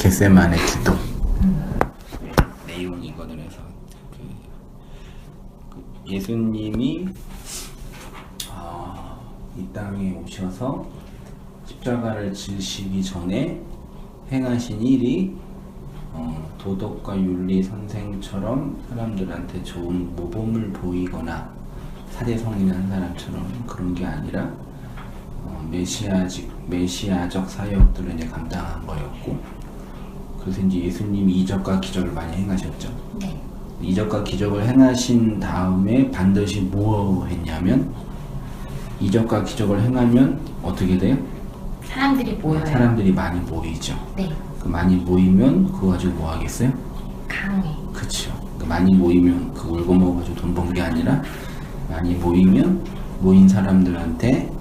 겟세마네 기도 내용이거든요. 그래서 예수님이 이 땅에 오셔서 십자가를 지시기 전에 행하신 일이 도덕과 윤리 선생처럼 사람들한테 좋은 모범을 보이거나 사대성인한 사람처럼 그런 게 아니라 메시아적 사역들을 이제 감당한 거였고, 그래서 이제 예수님이 이적과 기적을 많이 행하셨죠. 네. 이적과 기적을 행하신 다음에 반드시 뭐 했냐면, 이적과 기적을 행하면 어떻게 돼요? 사람들이 모여요. 사람들이 많이 모이죠. 네. 그 많이 모이면 그거 가지고 뭐 하겠어요? 강해. 그쵸. 그 많이 모이면 그 울고 먹어가지고 돈 번 게 아니라, 많이 모이면 모인 사람들한테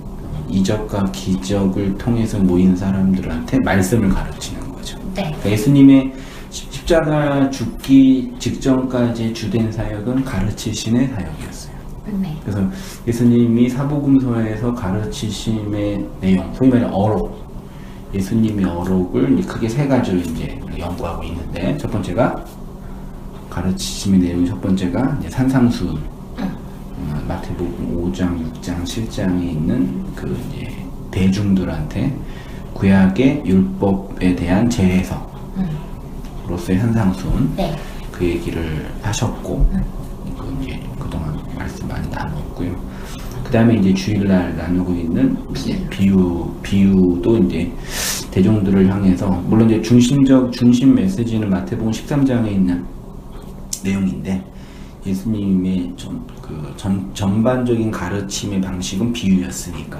이적과 기적을 통해서 모인 사람들한테 말씀을 가르치는 거죠. 네. 그러니까 예수님의 십자가 죽기 직전까지 주된 사역은 가르치심의 사역이었어요. 네. 그래서 예수님이 사복음서에서 가르치심의 내용, 소위 말해 어록, 예수님의 어록을 크게 세 가지로 이제 연구하고 있는데, 첫 번째가 가르치심의 내용, 첫 번째가 이제 산상수훈. 마태복음 5장, 6장, 7장에 있는 그 이제 대중들한테 구약의 율법에 대한 재해석으로서의 산상수훈. 네. 그 얘기를 하셨고, 그 이제 그동안 말씀 많이 나눴고요. 그 다음에 이제 주일날 나누고 있는 이제 비유도 이제 대중들을 향해서, 물론 이제 중심 메시지는 마태복음 13장에 있는 내용인데, 예수님의 전반적인 가르침의 방식은 비유였으니까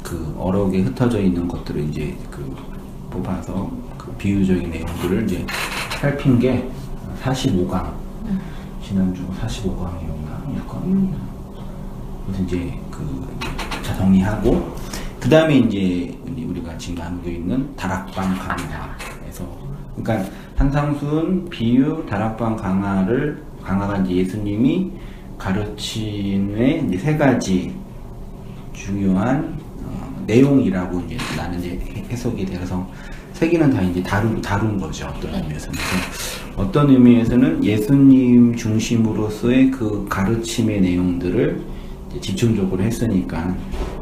그 어록에 흩어져 있는 것들을 이제 뽑아서 그 비유적인 내용들을 이제 살핀 게 45강. 지난주 45강이었나? 약간. 그래서 이제 정리하고, 그 다음에 이제 우리가 지금 나누고 있는 다락방 강화에서, 그러니까 산상수훈, 비유, 다락방 강화가 이제 예수님이 가르침의 이제 세 가지 중요한 내용이라고 이제 나는 이제 해석이 돼서 세 개는 다 이제 다룬 거죠. 어떤 의미에서는. 어떤 의미에서는 예수님 중심으로서의 그 가르침의 내용들을 이제 집중적으로 했으니까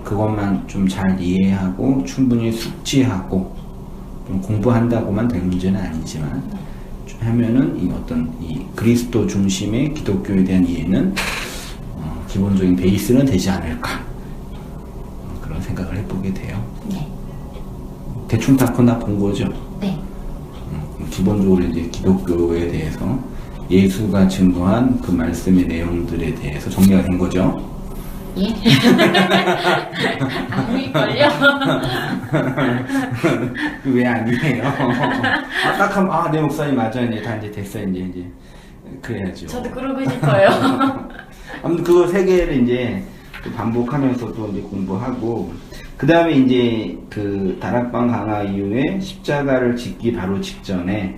그것만 좀 잘 이해하고 충분히 숙지하고 공부한다고만 될 문제는 아니지만 하면은 이 그리스도 중심의 기독교에 대한 이해는 기본적인 베이스는 되지 않을까, 그런 생각을 해보게 돼요. 네. 대충 다 본 거죠. 네. 기본적으로 이제 기독교에 대해서 예수가 증거한 그 말씀의 내용들에 대해서 정리가 된 거죠. 예? 아닐걸요? 왜 아니에요? 딱 하면, 내 목사님 맞아요. 이제 다 이제 됐어요. 이제 그래야죠. 저도 그러고 싶어요. 아무튼 그거 세 개를 이제 또 반복하면서 또 이제 공부하고, 그 다음에 이제 그 다락방 강화 이후에 십자가를 짓기 바로 직전에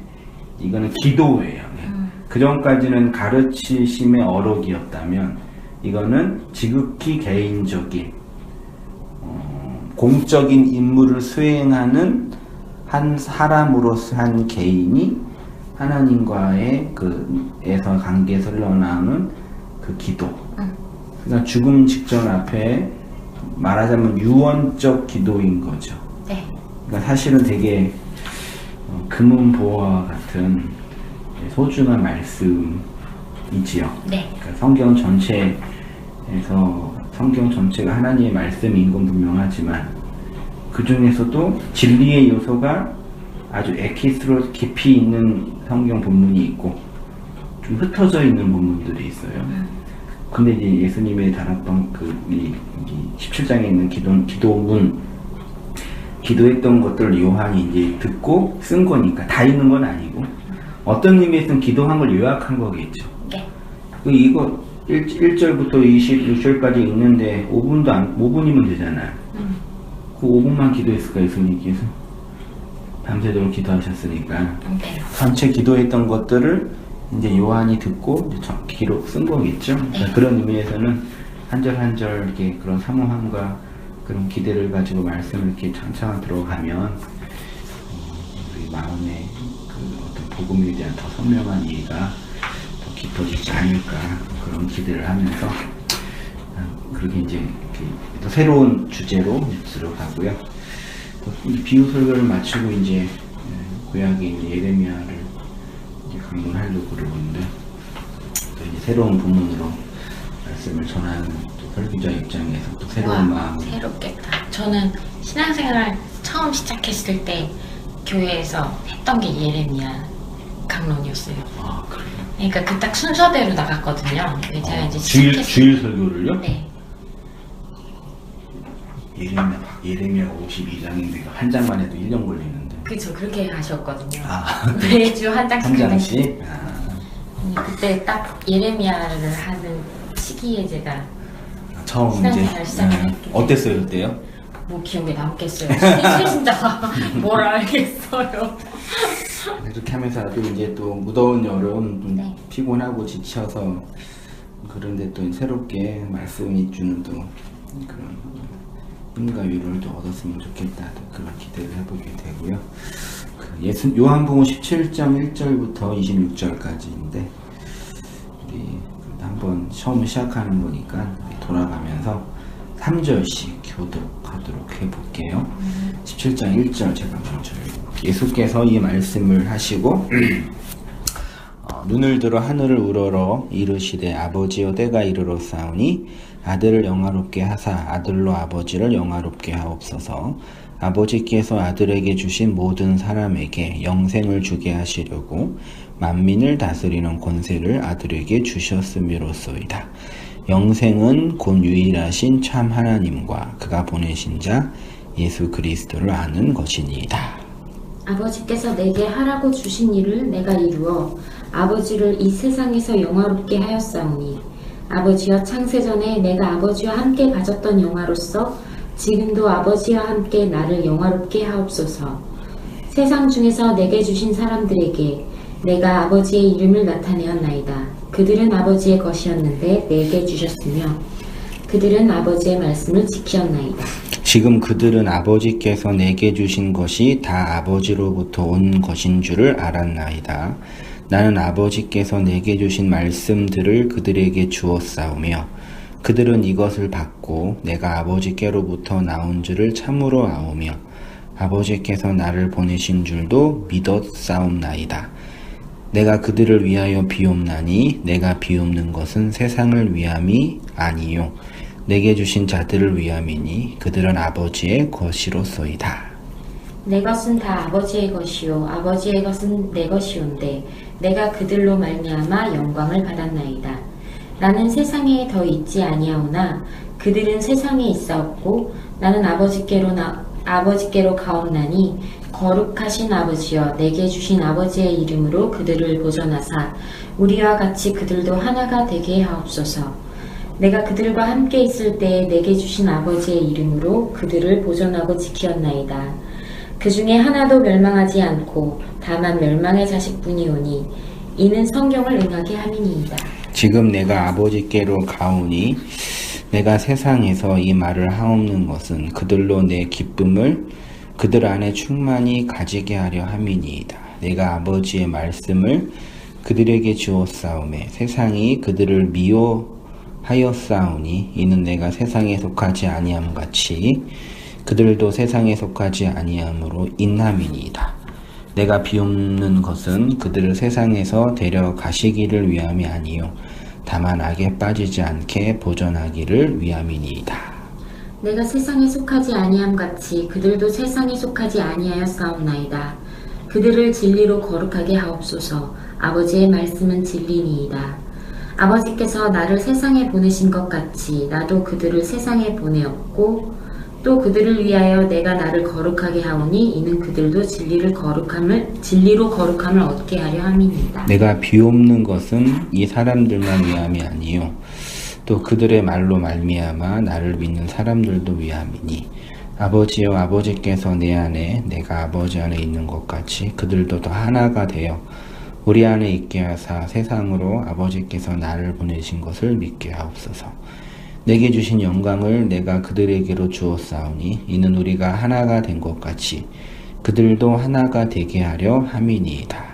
이거는 기도예요. 그 전까지는 가르치심의 어록이었다면, 이거는 지극히 개인적인 공적인 임무를 수행하는 한 사람으로서 한 개인이 하나님과의 에서 관계에서 흘러나오는 그 기도. 그러니까 죽음 직전 앞에 말하자면 유언적 기도인 거죠. 네. 그러니까 사실은 되게 금은보화와 같은 소중한 말씀이지요. 네. 그러니까 성경 전체가 하나님의 말씀인 건 분명하지만 그 중에서도 진리의 요소가 아주 엑기스로 깊이 있는 성경 본문이 있고 좀 흩어져 있는 본문들이 있어요. 근데 이제 예수님의 다락방 이 17장에 있는 기도했던 것들을 요한이 이제 듣고 쓴 거니까 다 있는 건 아니고 어떤 의미에서는 기도한 걸 요약한 거겠죠. 네. 이거 1절부터 26절까지 있는데 5분이면 되잖아요. 그 5분만 기도했을까 예수님께서? 밤새도록 기도하셨으니까. 네. 전체 기도했던 것들을 이제 요한이 듣고 이제 기록 쓴 거겠죠. 그러니까 그런 의미에서는 한 절 한 절 이렇게 그런 사모함과 그런 기대를 가지고 말씀을 이렇게 천천히 들어가면 우리 마음의 그 어떤 복음에 대한 더 선명한 이해가 더 깊어지지 않을까 그런 기대를 하면서 그렇게 이제 또 새로운 주제로 들어가고요. 또 비유 설교를 마치고 이제 구약의 이제 예레미야를 이제 강론하려고 그러는데 또 이제 새로운 부문으로 말씀을 전하는 또 설교자 입장에서 또 새로운 마음을 새롭겠다. 저는 신앙생활 처음 시작했을 때 교회에서 했던 게 예레미야 강론이었어요. 아 그래요? 그러니까 그 딱 순서대로 나갔거든요. 근데 제가 이제 주일 설교를요? 네. 예레미야 52장인데 한 장만 해도 1년 걸리는데. 그쵸, 그렇게 하셨거든요. 아, 매주 한 장씩. 한 장씩? 그때 딱 예레미야를 하는 시기에 제가 처음 신앙생활 이제 시작했기 어땠어요 그때요? 뭐 기억에 남겠어요. 진짜 뭘 알겠어요. 이렇게 하면서도 이제 또 무더운 여름 좀 네. 피곤하고 지쳐서 그런데 또 새롭게 말씀이 주는 또 그런 힘과 위로를 또 얻었으면 좋겠다 또 그런 기대를 해보게 되고요. 요한복음 17장 1절부터 26절까지인데 우리 한번 처음 시작하는 거니까 돌아가면서 3절씩 교독하도록 해볼게요. 17장 1절 제가 먼저 읽을게요. 예수께서 이 말씀을 하시고 눈을 들어 하늘을 우러러 이르시되 아버지여 때가 이르렀사오니 아들을 영화롭게 하사 아들로 아버지를 영화롭게 하옵소서. 아버지께서 아들에게 주신 모든 사람에게 영생을 주게 하시려고 만민을 다스리는 권세를 아들에게 주셨음이로소이다. 영생은 곧 유일하신 참 하나님과 그가 보내신 자 예수 그리스도를 아는 것이니이다. 아버지께서 내게 하라고 주신 일을 내가 이루어 아버지를 이 세상에서 영화롭게 하였사오니 아버지여 창세전에 내가 아버지와 함께 가졌던 영화로서 지금도 아버지와 함께 나를 영화롭게 하옵소서. 세상 중에서 내게 주신 사람들에게 내가 아버지의 이름을 나타내었나이다. 그들은 아버지의 것이었는데 내게 주셨으며 그들은 아버지의 말씀을 지켰나이다. 지금 그들은 아버지께서 내게 주신 것이 다 아버지로부터 온 것인 줄을 알았나이다. 나는 아버지께서 내게 주신 말씀들을 그들에게 주었사오며 그들은 이것을 받고 내가 아버지께로부터 나온 줄을 참으로 아오며 아버지께서 나를 보내신 줄도 믿었사옵나이다. 내가 그들을 위하여 비옵나니 내가 비옵는 것은 세상을 위함이 아니요 내게 주신 자들을 위함이니 그들은 아버지의 것이로소이다. 내 것은 다 아버지의 것이요 아버지의 것은 내 것이온데 내가 그들로 말미암아 영광을 받았나이다. 나는 세상에 더 있지 아니하오나 그들은 세상에 있사옵고 나는 아버지께로 가옵나니 거룩하신 아버지여 내게 주신 아버지의 이름으로 그들을 보존하사 우리와 같이 그들도 하나가 되게 하옵소서. 내가 그들과 함께 있을 때에 내게 주신 아버지의 이름으로 그들을 보존하고 지키었나이다. 그 중에 하나도 멸망하지 않고 다만 멸망의 자식뿐이오니 이는 성경을 응하게 함이니이다. 지금 내가 아버지께로 가오니 내가 세상에서 이 말을 하옵는 것은 그들로 내 기쁨을 그들 안에 충만히 가지게 하려 함이니이다. 내가 아버지의 말씀을 그들에게 주었사오매 세상이 그들을 미워하였사오니 이는 내가 세상에 속하지 아니함 같이 그들도 세상에 속하지 아니함으로 인함이니이다. 내가 비옵는 것은 그들을 세상에서 데려가시기를 위함이 아니요 다만 악에 빠지지 않게 보존하기를 위함이니이다. 내가 세상에 속하지 아니함 같이 그들도 세상에 속하지 아니하였사옵나이다. 그들을 진리로 거룩하게 하옵소서. 아버지의 말씀은 진리니이다. 아버지께서 나를 세상에 보내신 것 같이 나도 그들을 세상에 보내었고 또 그들을 위하여 내가 나를 거룩하게 하오니 이는 그들도 진리로 거룩함을 얻게 하려 함이니이다. 내가 비옵는 것은 이 사람들만 위함이 아니요 또 그들의 말로 말미암아 나를 믿는 사람들도 위함이니 아버지여 아버지께서 내 안에 내가 아버지 안에 있는 것 같이 그들도 더 하나가 되어 우리 안에 있게 하사 세상으로 아버지께서 나를 보내신 것을 믿게 하옵소서. 내게 주신 영광을 내가 그들에게로 주었사오니 이는 우리가 하나가 된 것 같이 그들도 하나가 되게 하려 함이니이다.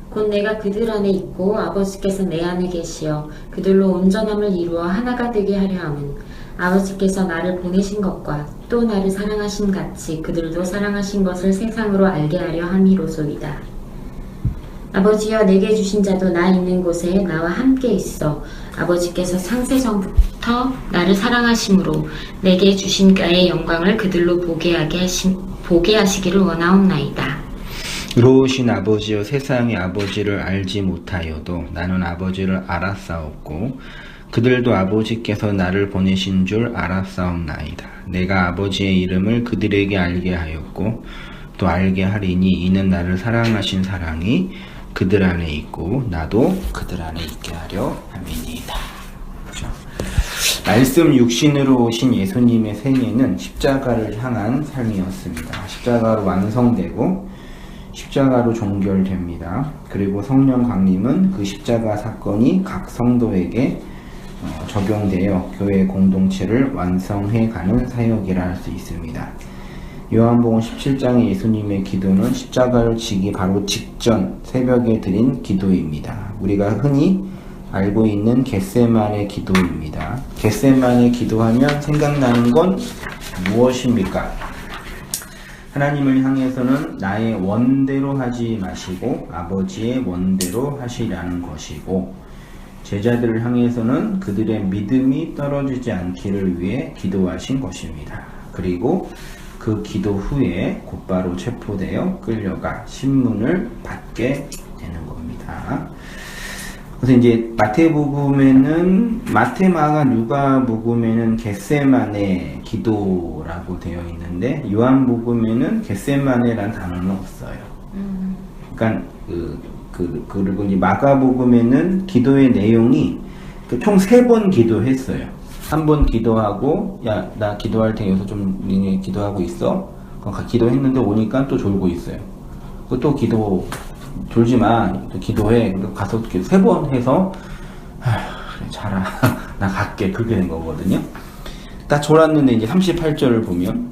곧 내가 그들 안에 있고 아버지께서 내 안에 계시어 그들로 온전함을 이루어 하나가 되게 하려 함은 아버지께서 나를 보내신 것과 또 나를 사랑하신 같이 그들도 사랑하신 것을 세상으로 알게 하려 함이로소이다. 아버지여 내게 주신 자도 나 있는 곳에 나와 함께 있어 아버지께서 창세전부터 나를 사랑하심으로 내게 주신 나의 영광을 그들로 보게 하시기를 원하옵나이다. 의로우신 아버지여 세상의 아버지를 알지 못하여도 나는 아버지를 알았사옵고 그들도 아버지께서 나를 보내신 줄 알았사옵나이다. 내가 아버지의 이름을 그들에게 알게 하였고 또 알게 하리니 이는 나를 사랑하신 사랑이 그들 안에 있고 나도 그들 안에 있게 하려 함이니이다. 그렇죠? 말씀 육신으로 오신 예수님의 생애는 십자가를 향한 삶이었습니다. 십자가로 완성되고 십자가로 종결됩니다. 그리고 성령 강림은 그 십자가 사건이 각 성도에게 적용되어 교회 공동체를 완성해 가는 사역이라 할 수 있습니다. 요한복음 17장의 예수님의 기도는 십자가를 지기 바로 직전 새벽에 드린 기도입니다. 우리가 흔히 알고 있는 겟세마네 기도입니다. 겟세마네 기도하면 생각나는 건 무엇입니까? 하나님을 향해서는 나의 원대로 하지 마시고 아버지의 원대로 하시라는 것이고, 제자들을 향해서는 그들의 믿음이 떨어지지 않기를 위해 기도하신 것입니다. 그리고 그 기도 후에 곧바로 체포되어 끌려가 신문을 받게 되는 겁니다. 그래서 이제 마태복음에는 마태, 마가, 누가복음에는 겟세마네 기도라고 되어 있는데 요한복음에는 겟세마네라는 단어는 없어요. 그러니까 그리고 이제 마가복음에는 기도의 내용이 총 3번 기도했어요. 한 번 기도하고 야 나 기도할 테니 여기서 좀 니네 기도하고 있어. 기도했는데 오니까 또 졸고 있어요. 또 기도 졸지마 또 기도해. 가서 3번 해서 그래 자라 나 갈게 그렇게 된 거거든요. 딱 졸았는데 이제 38절을 보면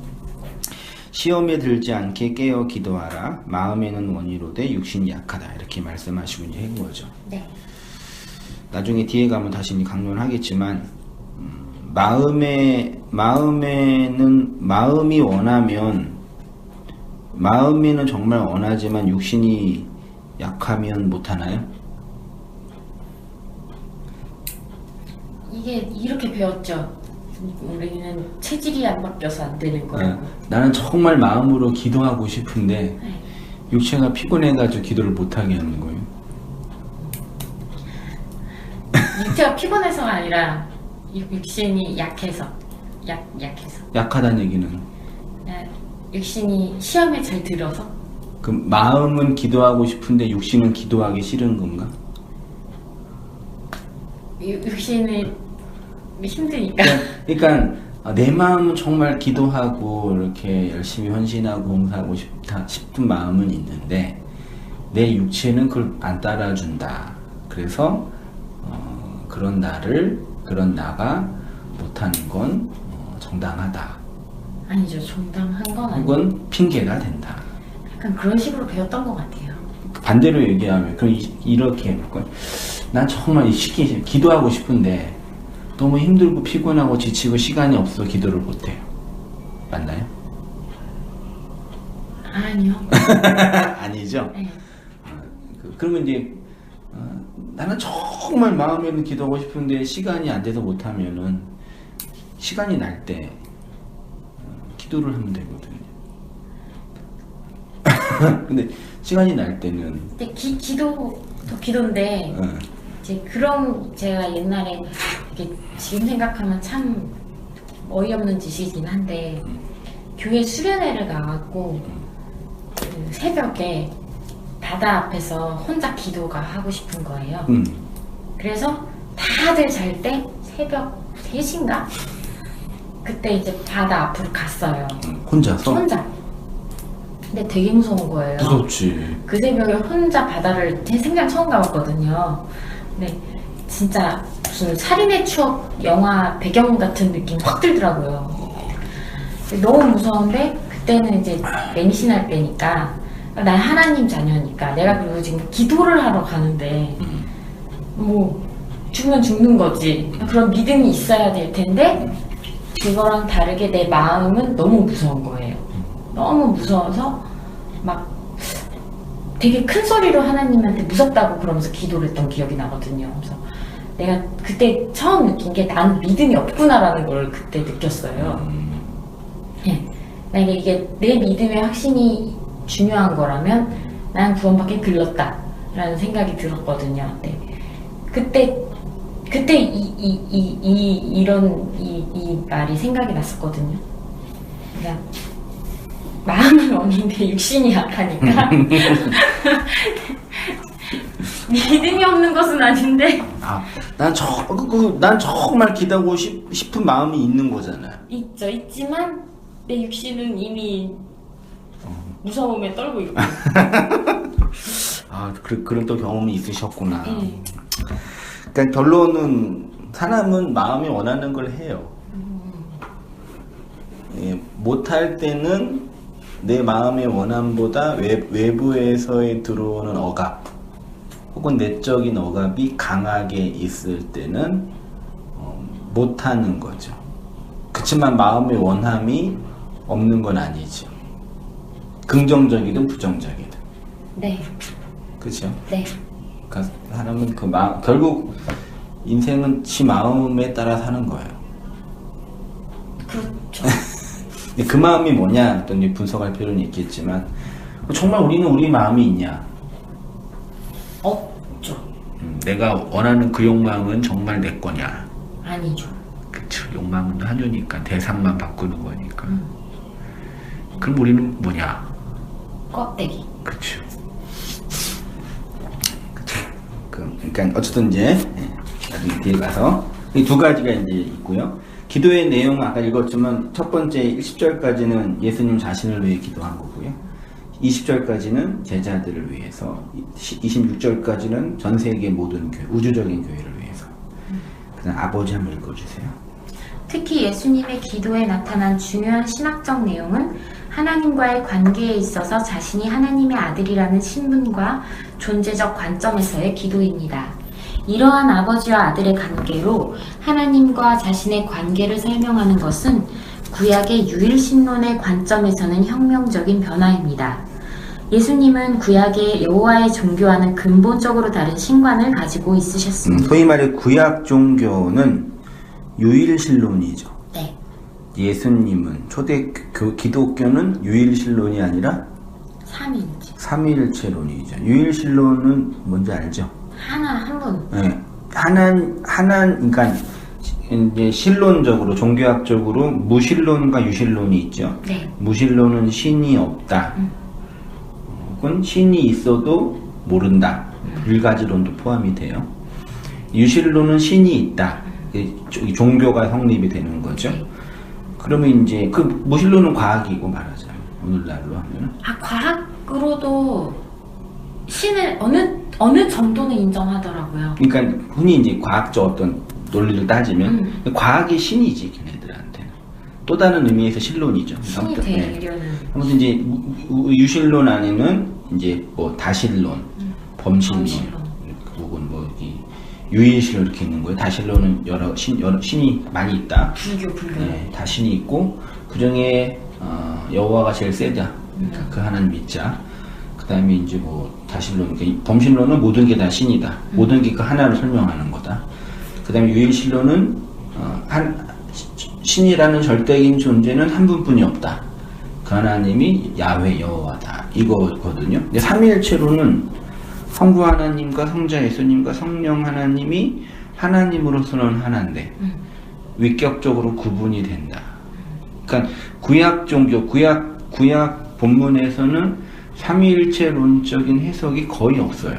시험에 들지 않게 깨어 기도하라. 마음에는 원이로되 육신이 약하다. 이렇게 말씀하시고 이제 한 거죠. 네. 나중에 뒤에 가면 다시 강론하겠지만 마음에는 마음이 원하면 마음에는 정말 원하지만 육신이 약하면 못하나요? 이게 이렇게 배웠죠. 우리는 체질이 안 바뀌어서 안 되는 거예요. 나는 정말 마음으로 기도하고 싶은데 네. 육체가 피곤해가지고 기도를 못하게 하는 거예요. 육체가 피곤해서가 아니라 육신이 약해서. 약하다는 얘기는 육신이 시험에 잘 들어서. 그 마음은 기도하고 싶은데 육신은 기도하기 싫은 건가? 육신이 힘드니까. 그러니까 내 마음은 정말 기도하고 이렇게 열심히 헌신하고 봉사하고 싶은 마음은 있는데 내 육체는 그걸 안 따라준다. 그래서 그런 나가 못하는 건 정당하다. 아니죠. 정당한 건 아니고. 혹은 핑계가 된다. 약간 그런 식으로 배웠던 것 같아요. 반대로 얘기하면 그럼 이렇게 해볼까요? 난 정말 이 시기 기도하고 싶은데 너무 힘들고 피곤하고 지치고 시간이 없어 기도를 못해요. 맞나요? 아니요. 아니죠? 네. 그러면 이제 나는 정말 마음에는 기도하고 싶은데 시간이 안 돼서 못하면은 시간이 날 때 기도를 하면 되거든요. 근데 시간이 날 때는 근데 기도도 기도인데 이제 그런 제가 옛날에 이렇게 지금 생각하면 참 어이없는 짓이긴 한데 교회 수련회를 가갖고 그 새벽에 바다 앞에서 혼자 기도가 하고 싶은 거예요. 그래서 다들 잘 때 새벽 3시인가? 그때 이제 바다 앞으로 갔어요. 혼자서? 혼자. 근데 되게 무서운 거예요. 무섭지. 그 새벽에 혼자 바다를 제 생전 처음 가봤거든요. 근데 진짜 무슨 살인의 추억 영화 배경 같은 느낌 확 들더라고요. 너무 무서운데 그때는 이제 맹신할 때니까 난 하나님 자녀니까 내가 그리고 지금 기도를 하러 가는데 뭐 죽으면 죽는 거지. 그런 믿음이 있어야 될 텐데 그거랑 다르게 내 마음은 너무 무서운 거예요. 너무 무서워서 막 되게 큰 소리로 하나님한테 무섭다고 그러면서 기도를 했던 기억이 나거든요. 그래서 내가 그때 처음 느낀 게 난 믿음이 없구나라는 걸 그때 느꼈어요. 네. 만약에 이게 내 믿음의 확신이 중요한 거라면 난 구원받기 글렀다라는 생각이 들었거든요. 네. 그때 이 말이 생각이 났었거든요. 그냥 마음은 원인데 육신이 약하니까 믿음이 없는 것은 아닌데 난 정말 기도하고 싶은 마음이 있는 거잖아요. 있지만 내 육신은 이미 무서움에 떨고 있고. 그런 또 경험이 있으셨구나. 그러니까 결론은 사람은 마음이 원하는 걸 해요. 못할 때는 내 마음의 원함보다 외부에서의 들어오는 억압 혹은 내적인 억압이 강하게 있을 때는 못하는 거죠. 그렇지만 마음의 원함이 없는 건 아니죠. 긍정적이든 부정적이든. 네. 그렇죠? 네. 그러니까 사람은 결국 인생은 지 마음에 따라 사는 거예요. 그렇죠. 그 마음이 뭐냐 또 이제 분석할 필요는 있겠지만 정말 우리는 우리 마음이 있냐? 없죠. 내가 원하는 그 욕망은 정말 내 거냐? 아니죠. 그쵸. 욕망은 한유니까 대상만 바꾸는 거니까. 그럼 우리는 뭐냐? 껍데기. 그쵸. 그러니까 어쨌든 이제 나중에 뒤에 가서 이 두 가지가 이제 있고요. 기도의 내용은 아까 읽었지만 첫 번째 10절까지는 예수님 자신을 위해 기도한 거고요. 20절까지는 제자들을 위해서, 26절까지는 전 세계 모든 교회, 우주적인 교회를 위해서. 그다음 아버지 한번 읽어주세요. 특히 예수님의 기도에 나타난 중요한 신학적 내용은 하나님과의 관계에 있어서 자신이 하나님의 아들이라는 신분과 존재적 관점에서의 기도입니다. 이러한 아버지와 아들의 관계로 하나님과 자신의 관계를 설명하는 것은 구약의 유일신론의 관점에서는 혁명적인 변화입니다. 예수님은 구약의 여호와의 종교와는 근본적으로 다른 신관을 가지고 있으셨습니다. 소위 말해 구약 종교는 유일신론이죠. 네. 예수님은 초대 기독교는 유일신론이 아니라 삼위일체. 삼위일체론이죠. 유일신론은 뭔지 알죠? 한 분. 네. 그러니까 이제 신론적으로 종교학적으로 무신론과 유신론이 있죠. 네. 무신론은 신이 없다. 혹은 신이 있어도 모른다. 불가지론도 포함이 돼요. 유신론은 신이 있다. 종교가 성립이 되는 거죠. 그러면 이제 그 무신론은 과학이고 말하자면 오늘날로 하면 과학으로도 신을 어느 정도는 인정하더라고요. 그러니까 흔히 이제 과학적 어떤 논리를 따지면 과학이 신이지 걔네들한테는 또 다른 의미에서 신론이죠. 신이 되려는. 아무튼 이제 유신론 안에는 이제 뭐 다신론, 범신론, 혹은 뭐 유일신론 이렇게 있는 거예요. 다신론은 여러 신이 많이 있다. 불교. 네, 다 신이 있고 그 중에 여호와가 제일 세다. 그러니까 그 하나님 믿자. 그다음에 이제 뭐 다신론, 그러니까 범신론은 모든 게 다 신이다. 모든 게 그 하나를 설명하는 거다. 그다음에 유일신론은 신이라는 절대적인 존재는 한 분뿐이 없다. 그 하나님이 야훼 여호와다. 이거거든요. 근데 삼위일체로는 성부 하나님과 성자 예수님과 성령 하나님이 하나님으로서는 하나인데 위격적으로 구분이 된다. 그러니까 구약 종교, 구약 본문에서는 삼위일체론적인 해석이 거의 없어요.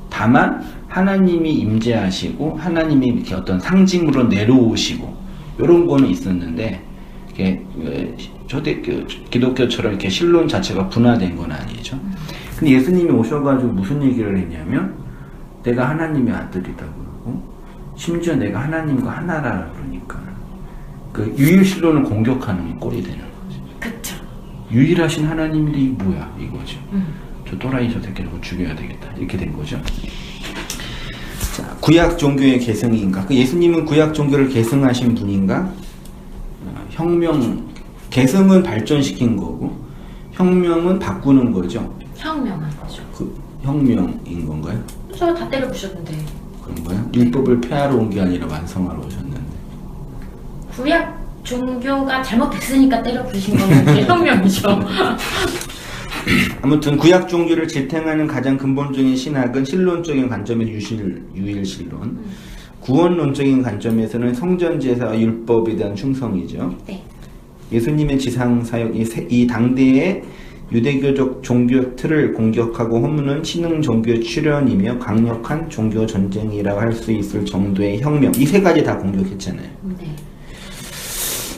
다만 하나님이 임재하시고 하나님이 이렇게 어떤 상징으로 내려오시고 이런 거는 있었는데 이게 초대 기독교처럼 이렇게 신론 자체가 분화된 건 아니죠. 근데 예수님이 오셔가지고 무슨 얘기를 했냐면 내가 하나님의 아들이다 그러고 심지어 내가 하나님과 하나라 그러니까 그 유일신론을 공격하는 꼴이 되는 거죠. 그쵸. 유일하신 하나님인데 이 뭐야 이거죠. 저 또라이 저 새끼를 죽여야 되겠다 이렇게 된 거죠. 자, 구약 종교의 계승인가? 그 예수님은 구약 종교를 계승하신 분인가? 혁명, 계승은 발전시킨 거고 혁명은 바꾸는 거죠. 혁명한 거죠. 그 혁명인 건가요? 저 다 때려 부셨는데. 그런가요? 율법을 폐하러 온 게 아니라 완성하러 오셨는데. 구약 종교가 잘못됐으니까 때려 부신 거는 그게 혁명이죠. 아무튼 구약 종교를 지탱하는 가장 근본적인 신학은 신론적인 관점에서 유일신론, 구원론적인 관점에서는 성전제사와 율법에 대한 충성이죠. 네. 예수님의 지상사역, 이 당대의 유대교적 종교 틀을 공격하고 허무는 신흥 종교 출현이며 강력한 종교 전쟁이라고 할 수 있을 정도의 혁명, 이 세 가지 다 공격했잖아요. 네.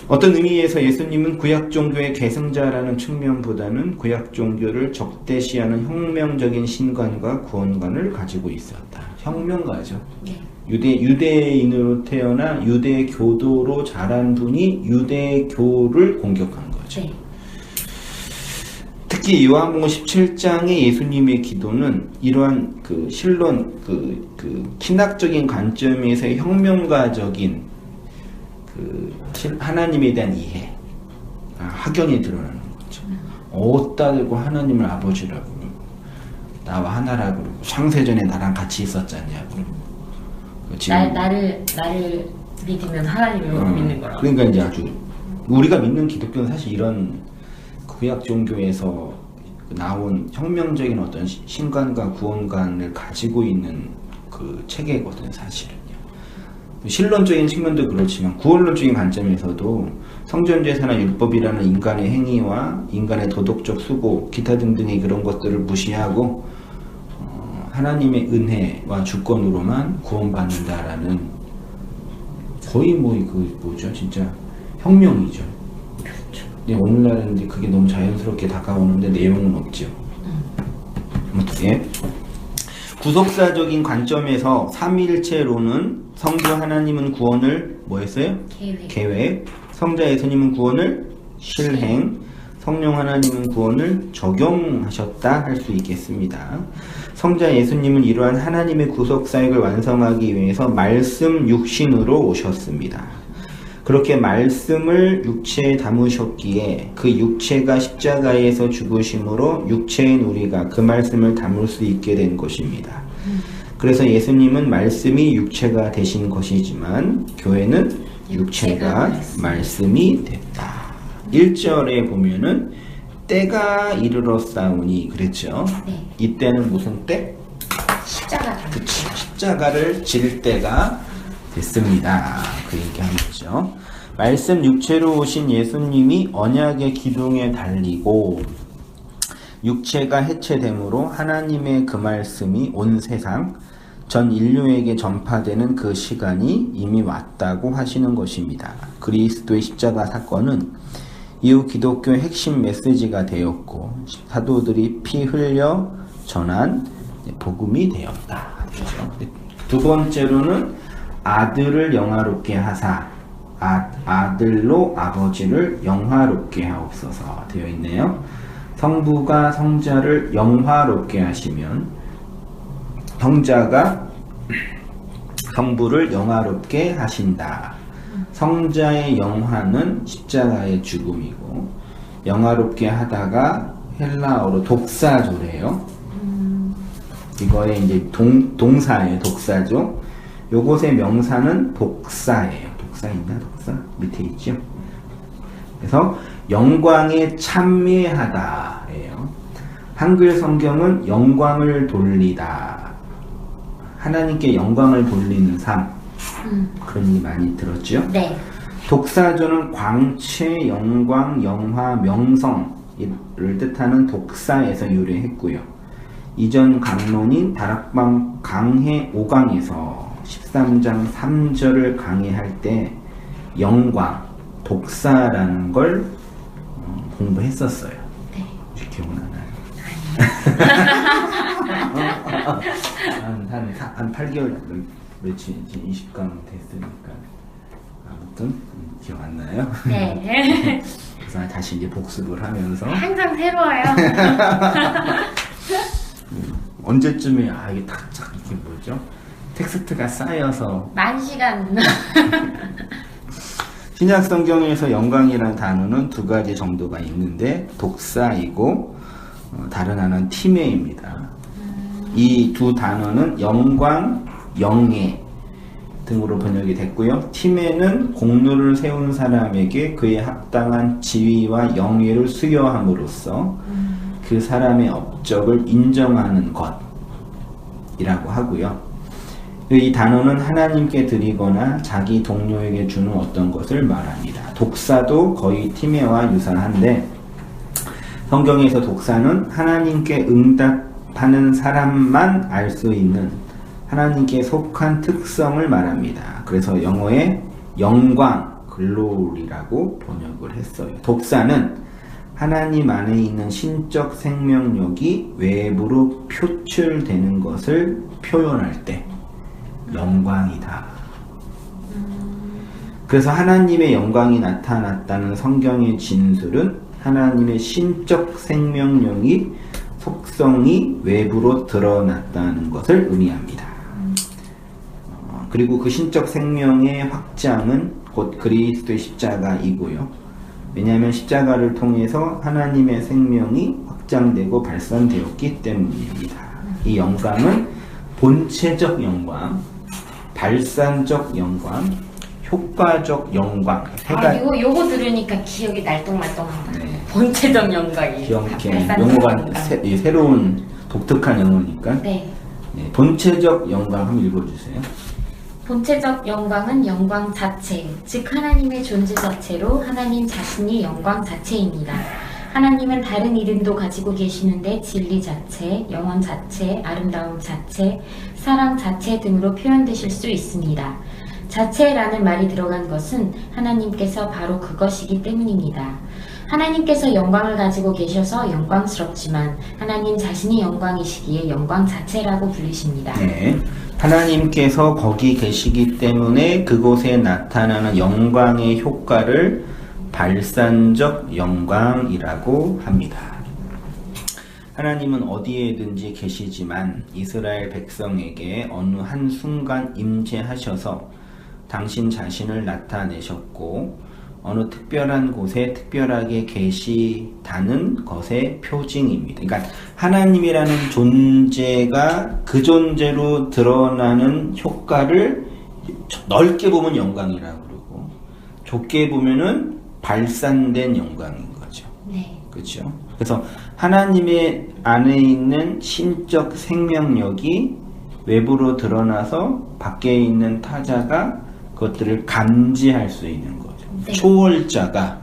어떤 의미에서 예수님은 구약 종교의 계승자라는 측면보다는 구약 종교를 적대시하는 혁명적인 신관과 구원관을 가지고 있었다. 혁명가죠. 네. 유대인으로 태어나 유대교도로 자란 분이 유대교를 공격한 거죠. 네. 특히 요한복음 17장의 예수님의 기도는 이러한 그 신론, 그 신학적인 관점에서의 혁명가적인 하나님에 대한 이해, 확연히 드러나는 거죠. 어디다 대고 하나님을 아버지라고 나와 하나라고 그러고 창세전에 나랑 같이 있었잖냐 그러고 지금 나를 믿으면 하나님을 믿는 거라고. 그러니까 이제 아주 우리가 믿는 기독교는 사실 이런 구약 종교에서 나온 혁명적인 어떤 신관과 구원관을 가지고 있는 그 체계거든 사실은요. 신론적인 측면도 그렇지만 구원론적인 관점에서도 성전제사나 율법이라는 인간의 행위와 인간의 도덕적 수고 기타 등등의 그런 것들을 무시하고 하나님의 은혜와 주권으로만 구원받는다라는 거의 뭐죠 진짜 혁명이죠. 그렇죠. 근데 오늘날은 이제 그게 너무 자연스럽게 다가오는데 내용은 없죠. 어떻게? 구속사적인 관점에서 삼위일체로는 성부 하나님은 구원을 뭐 했어요? 계획. 성자 예수님은 구원을 실행. 성령 하나님은 구원을 적용하셨다 할 수 있겠습니다. 성자 예수님은 이러한 하나님의 구속사역을 완성하기 위해서 말씀 육신으로 오셨습니다. 그렇게 말씀을 육체에 담으셨기에 그 육체가 십자가에서 죽으심으로 육체인 우리가 그 말씀을 담을 수 있게 된 것입니다. 그래서 예수님은 말씀이 육체가 되신 것이지만 교회는 육체가 말씀이 됐다. 1절에 보면은 때가 이르렀사오니 그랬죠. 네. 이때는 무슨 때? 십자가. 그치. 십자가를 질 때가 됐습니다. 그 얘기하는 거죠. 말씀 육체로 오신 예수님이 언약의 기둥에 달리고 육체가 해체됨으로 하나님의 그 말씀이 온 세상 전 인류에게 전파되는 그 시간이 이미 왔다고 하시는 것입니다. 그리스도의 십자가 사건은 이후 기독교의 핵심 메시지가 되었고 사도들이 피 흘려 전한 복음이 되었다. 그렇죠? 두 번째로는 아들을 영화롭게 하사 아들로 아버지를 영화롭게 하옵소서 되어 있네요. 성부가 성자를 영화롭게 하시면 성자가 성부를 영화롭게 하신다. 성자의 영화는 십자가의 죽음이고 영화롭게 하다가 헬라어로 독사조래요. 이거에 이제 동사예요. 독사죠. 요것의 명사는 독사예요. 독사 있나? 독사? 밑에 있죠. 그래서 영광에 참여하다예요. 한글 성경은 영광을 돌리다. 하나님께 영광을 돌리는 삶. 그런 얘기 많이 들었죠? 네. 독사조는 광채, 영광, 영화, 명성을 뜻하는 독사에서 유래했고요. 이전 강론인 다락방 강해 5강에서 13장 3절을 강의할 때 영광, 독사라는 걸 공부했었어요. 네. 혹시 기억나나요? 한 8개월 며칠 이제 20강 됐으니까 아무튼 기억 안 나요? 네. 그래서 다시 이제 복습을 하면서 항상 새로워요. 언제쯤에 이게 탁탁 이게 뭐죠? 텍스트가 쌓여서 10,000시간. 신약 성경에서 영광이라는 단어는 두 가지 정도가 있는데 독사이고 다른 하나는 티메입니다. 이 두 단어는 영광, 영예 등으로 번역이 됐고요. 티메는 공로를 세운 사람에게 그에 합당한 지위와 영예를 수여함으로써 그 사람의 업적을 인정하는 것이라고 하고요. 이 단어는 하나님께 드리거나 자기 동료에게 주는 어떤 것을 말합니다. 독사도 거의 티메와 유사한데 성경에서 독사는 하나님께 응답하는 사람만 알 수 있는 하나님께 속한 특성을 말합니다. 그래서 영어에 영광, 글로리라고 번역을 했어요. 독사는 하나님 안에 있는 신적 생명력이 외부로 표출되는 것을 표현할 때 영광이다. 그래서 하나님의 영광이 나타났다는 성경의 진술은 하나님의 신적 생명력이 속성이 외부로 드러났다는 것을 의미합니다. 그리고 그 신적 생명의 확장은 곧 그리스도의 십자가이고요. 왜냐하면 십자가를 통해서 하나님의 생명이 확장되고 발산되었기 때문입니다. 이 영광은 본체적 영광, 발산적 영광, 효과적 영광. 요거 들으니까 기억이 날똥말똥한다. 네. 본체적 영광이. 기억해. 용어가 새로운 독특한 영어니까. 네. 네, 본체적 영광 한번 읽어주세요. 본체적 영광은 영광 자체, 즉 하나님의 존재 자체로 하나님 자신이 영광 자체입니다. 하나님은 다른 이름도 가지고 계시는데 진리 자체, 영원 자체, 아름다움 자체, 사랑 자체 등으로 표현되실 수 있습니다. 자체라는 말이 들어간 것은 하나님께서 바로 그것이기 때문입니다. 하나님께서 영광을 가지고 계셔서 영광스럽지만 하나님 자신이 영광이시기에 영광 자체라고 불리십니다. 네. 하나님께서 거기 계시기 때문에 그곳에 나타나는 영광의 효과를 발산적 영광이라고 합니다. 하나님은 어디에든지 계시지만 이스라엘 백성에게 어느 한순간 임재하셔서 당신 자신을 나타내셨고 어느 특별한 곳에 특별하게 계시다는 것의 표징입니다. 그러니까 하나님이라는 존재가 그 존재로 드러나는 효과를 넓게 보면 영광이라고 그러고 좁게 보면은 발산된 영광인 거죠. 네. 그렇죠? 그래서 하나님의 안에 있는 신적 생명력이 외부로 드러나서 밖에 있는 타자가 그것들을 감지할 수 있는 거죠. 네. 초월자가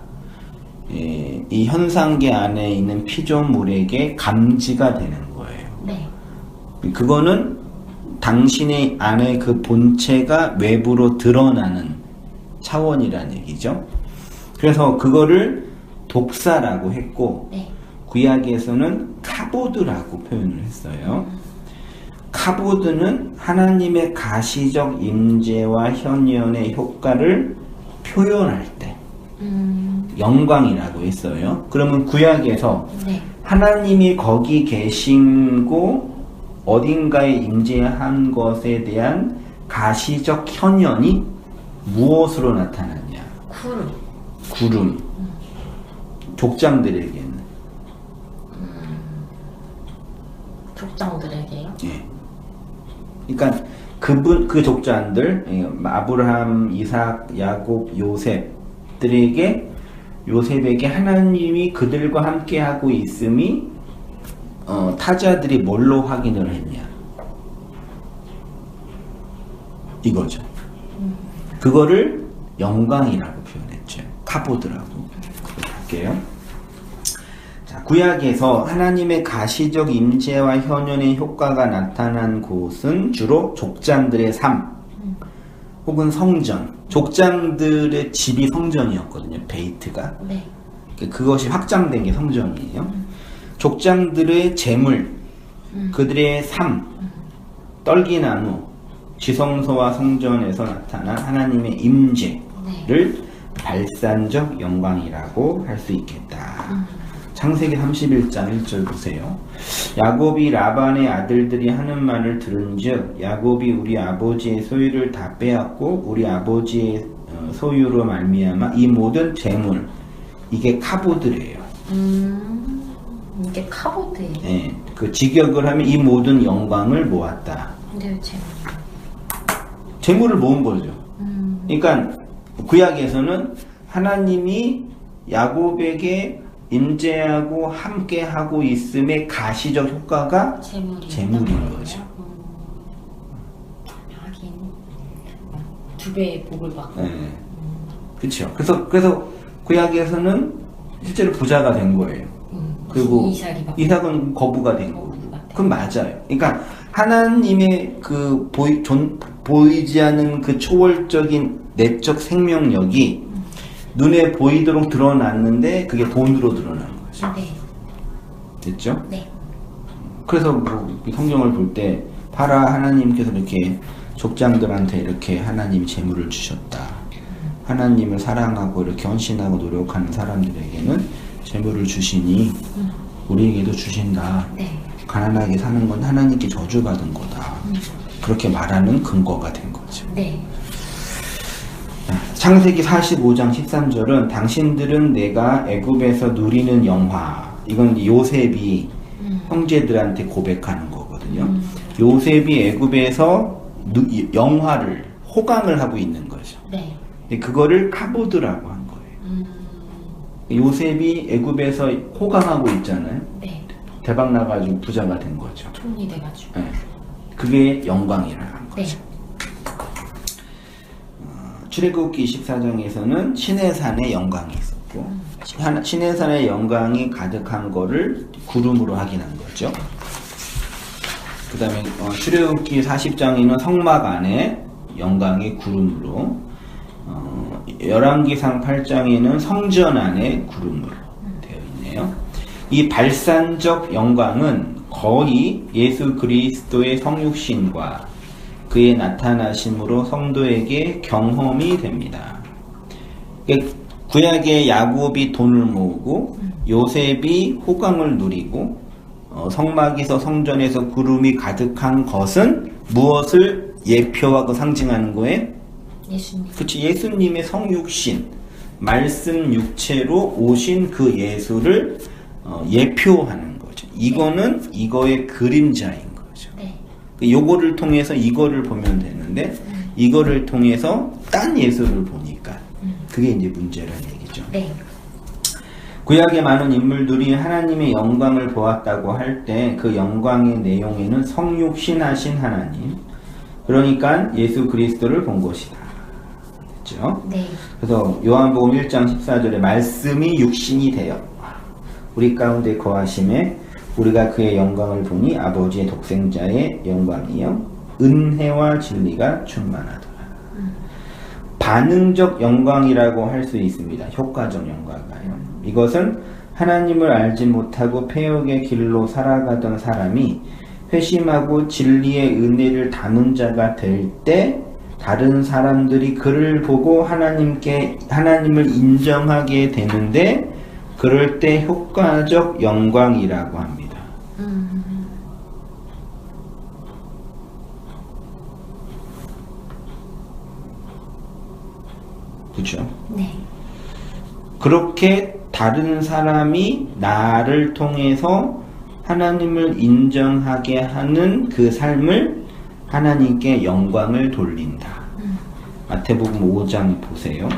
이 현상계 안에 있는 피조물에게 감지가 되는 거예요. 네. 그거는 당신의 안에 그 본체가 외부로 드러나는 차원이라는 얘기죠. 그래서 그거를 독사라고 했고 네. 구약에서는 카보드라고 표현을 했어요. 카보드는 하나님의 가시적 임재와 현현의 효과를 표현할 때 영광이라고 했어요. 그러면 구약에서 네. 하나님이 거기 계신고 어딘가에 임재한 것에 대한 가시적 현현이 무엇으로 나타났냐? 구름. 족장들에게는. 족장들에게요? 예. 그러니까 그 족장들, 아브라함, 이삭, 야곱, 요셉들에게 요셉에게 하나님이 그들과 함께 하고 있음이 타자들이 뭘로 확인을 했냐? 이거죠. 그거를 영광이라고 표현했죠. 카보드라고 할게요. 자, 구약에서 하나님의 가시적 임재와 현현의 효과가 나타난 곳은 주로 족장들의 삶 혹은 성전. 족장들의 집이 성전이었거든요. 베이트가. 네. 그것이 확장된 게 성전이에요. 족장들의 재물, 그들의 삶, 떨기나무, 지성소와 성전에서 나타난 하나님의 임재를 발산적 영광이라고 할 수 있겠다. 창세기 31장 1절 보세요. 야곱이 라반의 아들들이 하는 말을 들은즉 야곱이 우리 아버지의 소유를 다 빼앗고 우리 아버지의 소유로 말미암아 이 모든 재물, 이게 카보드래요. 이게 카보드예요. 네, 그 직역을 하면 이 모든 영광을 모았다. 근데 재물을 모은 거죠. 그러니까 구약에서는 하나님이 야곱에게 임재하고 함께 하고 있음의 가시적 효과가 재물인 거죠. 하긴 2배의 복을 받고. 네. 그렇죠. 그래서 구약에서는 실제로 부자가 된 거예요. 그리고 이삭은 거부가 된 거고. 그건 맞아요. 그러니까 하나님의 그 보이지 않는 그 초월적인 내적 생명력이 눈에 보이도록 드러났는데 그게 돈으로 드러난 거죠. 네. 됐죠? 네. 그래서 뭐 성경을 볼 때 봐라, 하나님께서 이렇게 족장들한테 이렇게 하나님이 재물을 주셨다. 하나님을 사랑하고 이렇게 헌신하고 노력하는 사람들에게는 재물을 주시니 우리에게도 주신다. 네. 가난하게 사는 건 하나님께 저주받은 거다. 그렇게 말하는 근거가 된 거죠. 네. 창세기 45장 13절은 당신들은 내가 애굽에서 누리는 영화, 이건 요셉이 형제들한테 고백하는 거거든요. 요셉이 애굽에서 영화를 호강을 하고 있는 거죠. 네. 근데 그거를 카보드라고 한 거예요. 요셉이 애굽에서 호강하고 있잖아요. 네. 대박 나가지고 부자가 된 거죠. 돈이 돼가지고. 네. 그게 영광이라는 거죠. 네. 출애굽기 24장에서는 시내산의 영광이 있었고 시내산의 영광이 가득한 거를 구름으로 확인한 거죠. 그 다음에 출애굽기 40장에는 성막 안에 영광이 구름으로, 열왕기상 8장에는 성전 안에 구름으로 되어 있네요. 이 발산적 영광은 거의 예수 그리스도의 성육신과 그의 나타나심으로 성도에게 경험이 됩니다. 구약의 야곱이 돈을 모으고 요셉이 호강을 누리고 성막에서 성전에서 구름이 가득한 것은 무엇을 예표하고 상징하는 거예요? 예수님. 그치, 예수님의 성육신, 말씀 육체로 오신 그 예수를 예표하는 거죠. 이거는 이거의 그림자인 거죠. 네. 요거를 통해서 이거를 보면 되는데 이거를 통해서 딴 예수를 보니까 그게 이제 문제라는 얘기죠. 네. 구약의 많은 인물들이 하나님의 영광을 보았다고 할 때 그 영광의 내용에는 성육신하신 하나님, 그러니까 예수 그리스도를 본 것이다. 됐죠? 네. 그래서 요한복음 1장 14절에 말씀이 육신이 되어 우리 가운데 거하심에 우리가 그의 영광을 보니 아버지의 독생자의 영광이요 은혜와 진리가 충만하더라. 반응적 영광이라고 할 수 있습니다. 효과적 영광이요. 이것은 하나님을 알지 못하고 패역의 길로 살아가던 사람이 회심하고 진리의 은혜를 담은 자가 될 때 다른 사람들이 그를 보고 하나님을 인정하게 되는데 그럴 때 효과적 영광이라고 합니다. 그렇죠? 네. 그렇게 다른 사람이 나를 통해서 하나님을 인정하게 하는 그 삶을 하나님께 영광을 돌린다. 마태복음 5장 보세요.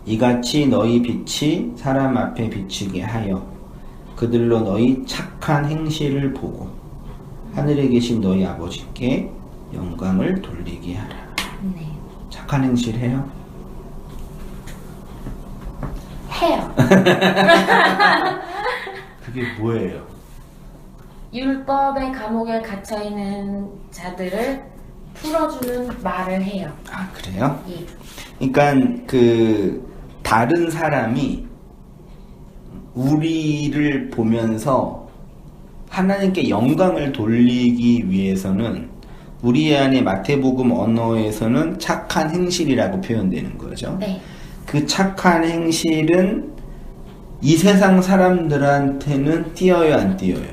이같이 너희 빛이 사람 앞에 비추게 하여 그들로 너희 착한 행실을 보고 하늘에 계신 너희 아버지께 영광을 돌리게 하라. 네. 착한 행실 해요? 해요. 그게 뭐예요? 율법의 감옥에 갇혀있는 자들을 풀어주는 말을 해요. 아, 그래요? 예. 그러니까 그 다른 사람이 우리를 보면서 하나님께 영광을 돌리기 위해서는 우리 안에 마태복음 언어에서는 착한 행실이라고 표현되는 거죠. 네. 그 착한 행실은 이 세상 사람들한테는 띄어요, 안 띄어요?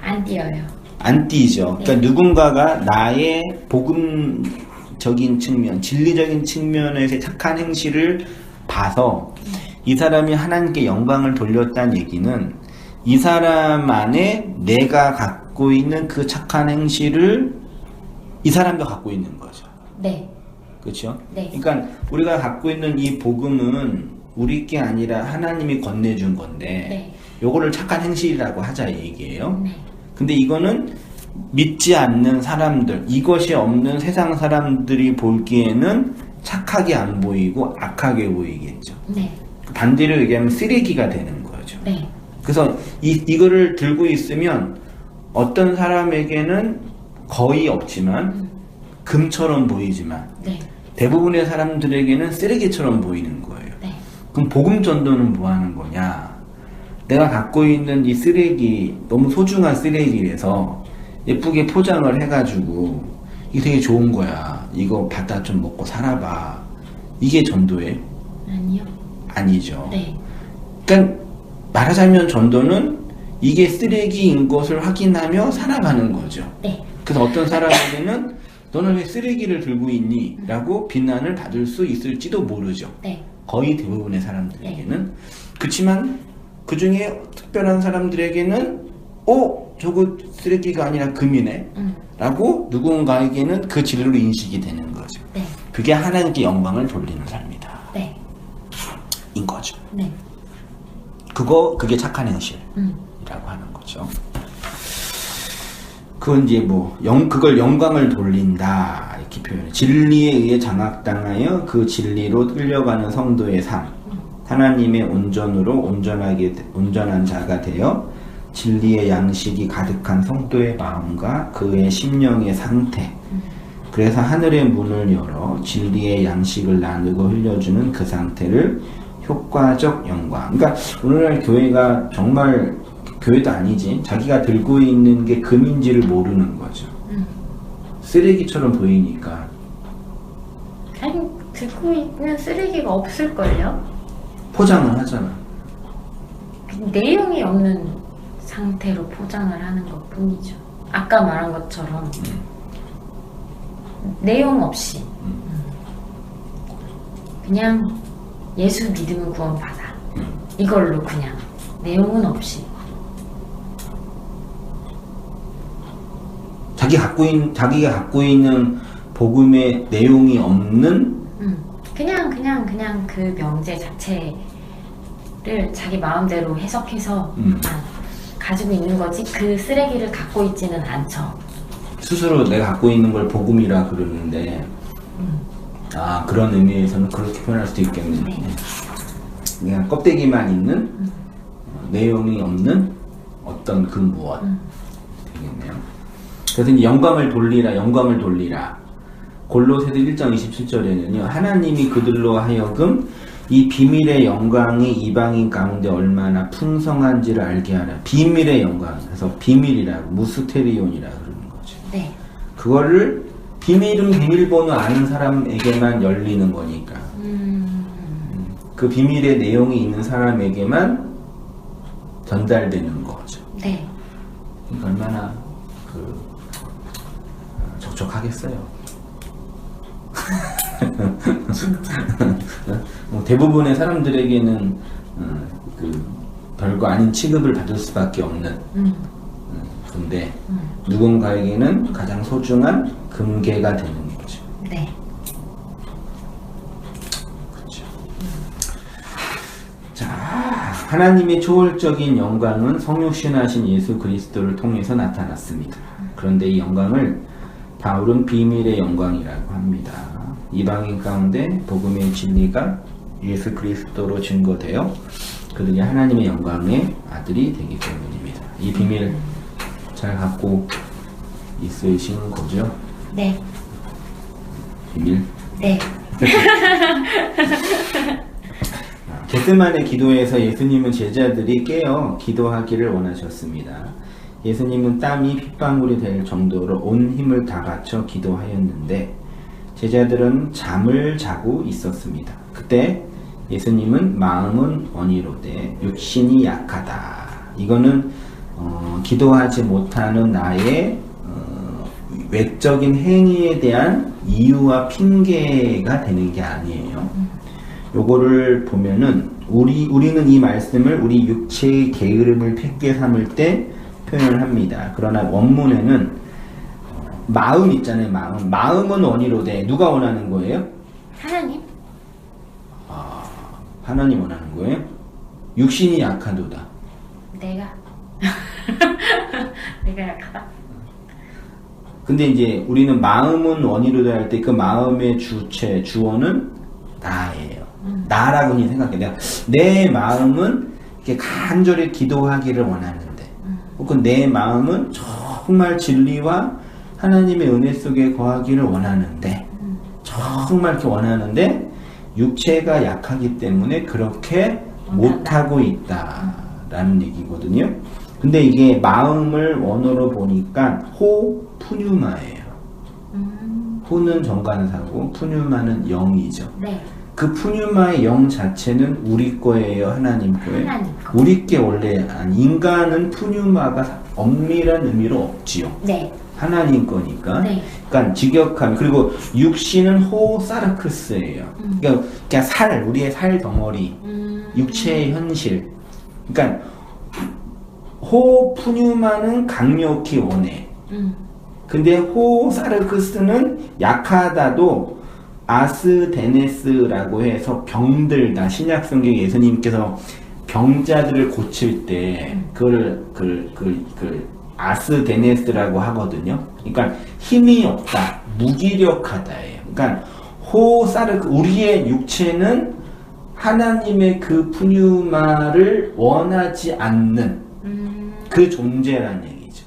안 띄어요. 안 띄죠. 그러니까 누군가가 나의 복음적인 측면, 진리적인 측면에서의 착한 행실을 봐서 이 사람이 하나님께 영광을 돌렸다는 얘기는 이 사람 안에 내가 갖고 있는 그 착한 행실을 이 사람도 갖고 있는 거죠. 네. 그렇죠? 네. 그러니까 우리가 갖고 있는 이 복음은 우리 게 아니라 하나님이 건네준 건데 네. 요거를 착한 행실이라고 하자 이 얘기예요. 네. 근데 이거는 믿지 않는 사람들, 이것이 없는 세상 사람들이 보기에는 착하게 안 보이고 악하게 보이겠죠. 네. 반대로 얘기하면 쓰레기가 되는 거죠. 네. 그래서 이거를 들고 있으면 어떤 사람에게는 거의 없지만 금처럼 보이지만 네. 대부분의 사람들에게는 쓰레기처럼 보이는 거예요. 네. 그럼 복음 전도는 뭐 하는 거냐? 내가 갖고 있는 이 쓰레기, 너무 소중한 쓰레기에서 예쁘게 포장을 해가지고 이게 되게 좋은 거야. 이거 받아 좀 먹고 살아봐. 이게 전도예요? 아니요. 아니죠. 네. 그러니까 말하자면 전도는 이게 쓰레기인 것을 확인하며 살아가는 거죠. 네. 그래서 어떤 사람에게는 너는 왜 쓰레기를 들고 있니? 라고 비난을 받을 수 있을지도 모르죠. 네. 거의 대부분의 사람들에게는. 그렇지만 그 중에 특별한 사람들에게는 저거 쓰레기가 아니라 금이네 라고 누군가에게는 그 진리로 인식이 되는 거죠. 네. 그게 하나님께 영광을 돌리는 삶이다 네. 인 거죠. 네. 그게 착한 행실이라고 하는 거죠. 그건 이제 그걸 영광을 돌린다 이렇게 표현해. 진리에 의해 장악당하여 그 진리로 끌려가는 성도의 삶, 하나님의 온전으로 온전한 자가 되어 진리의 양식이 가득한 성도의 마음과 그의 심령의 상태, 그래서 하늘의 문을 열어 진리의 양식을 나누고 흘려주는 그 상태를 효과적 영광. 그러니까 오늘날 교회가 정말 교회도 아니지, 자기가 들고 있는 게 금인지를 모르는 거죠. 쓰레기처럼 보이니까. 아니, 듣고 있는 쓰레기가 없을걸요? 포장을 하잖아. 내용이 없는 상태로 포장을 하는 것 뿐이죠. 아까 말한 것처럼 내용 없이 그냥 예수 믿으면 구원받아 이걸로 그냥 내용은 없이 자기가 갖고 있는 복음의 내용이 없는 그냥 그 명제 자체를 자기 마음대로 해석해서 가지고 있는 거지 그 쓰레기를 갖고 있지는 않죠. 스스로 내가 갖고 있는 걸 복음이라 그러는데 그런 의미에서는 그렇게 표현할 수도 있겠네. 네. 그냥 껍데기만 있는 내용이 없는 어떤 그 무엇 되겠네요. 그래서 이제 영광을 돌리라. 골로새서 1장 27절에는요. 하나님이 그들로 하여금 이 비밀의 영광이 이방인 가운데 얼마나 풍성한지를 알게 하라. 비밀의 영광. 그래서 비밀이라고 무스테리온이라고 그러는 거죠. 네. 그거를 비밀은 비밀번호 아는 사람에게만 열리는 거니까. 그 비밀의 내용이 있는 사람에게만 전달되는 거죠. 네. 그러니까 얼마나 적적하겠어요. 대부분의 사람들에게는 별거 아닌 취급을 받을 수밖에 없는 근데 누군가에게는 가장 소중한 금괴가 되는 거죠. 네. 그렇죠. 자, 하나님의 초월적인 영광은 성육신하신 예수 그리스도를 통해서 나타났습니다. 그런데 이 영광을 바울은 비밀의 영광이라고 합니다. 이방인 가운데 복음의 진리가 예수 그리스도로 증거되어 그들이 하나님의 영광의 아들이 되기 때문입니다. 이 비밀 잘 갖고 있으신 거죠? 네. 비밀? 네. 겟세마네 기도에서 예수님은 제자들이 깨어 기도하기를 원하셨습니다. 예수님은 땀이 핏방울이 될 정도로 온 힘을 다 바쳐 기도하였는데 제자들은 잠을 자고 있었습니다. 그때 예수님은 마음은 원이로되 육신이 약하다. 이거는 기도하지 못하는 나의 외적인 행위에 대한 이유와 핑계가 되는 게 아니에요. 요거를 보면은 우리는 이 말씀을 우리 육체의 게으름을 핑계 삼을 때 표현을 합니다. 그러나 원문에는 마음 있잖아요. 마음은 원이로되 누가 원하는 거예요? 하나님? 하나님 원하는 거예요? 육신이 약하도다. 내가 내가 약하다. 근데 이제 우리는 마음은 원이로다 할 때 그 마음의 주어는 나예요. 나라고 생각해. 내 마음은 이렇게 간절히 기도하기를 원하는데, 혹은 내 마음은 정말 진리와 하나님의 은혜 속에 거하기를 원하는데, 정말 이렇게 원하는데 육체가 약하기 때문에 그렇게 못하고 있다라는 얘기거든요. 근데 이게 마음을 원어로 보니까 호푸뉴마예요. 호는 정관사고 푸뉴마는 영이죠. 네. 그 푸뉴마의 영 자체는 우리 거예요, 하나님 거예요? 하나님 거. 우리 게 원래 인간은 푸뉴마가 엄밀한 의미로 없지요. 네. 하나님 거니까. 네. 그러니까 직역하면, 그리고 육신은 호사르크스예요. 그러니까 그냥 우리의 살 덩어리, 육체의 현실. 그러니까 호푸뉴마는 강력히 원해. 근데 호사르크스는 약하다도 아스데네스라고 해서 병들다. 신약 성경 예수님께서 병자들을 고칠 때 그걸 아스데네스라고 하거든요. 그러니까 힘이 없다, 무기력하다예요. 그러니까 우리의 육체는 하나님의 그 푸뉴마를 원하지 않는 그 존재라는 얘기죠.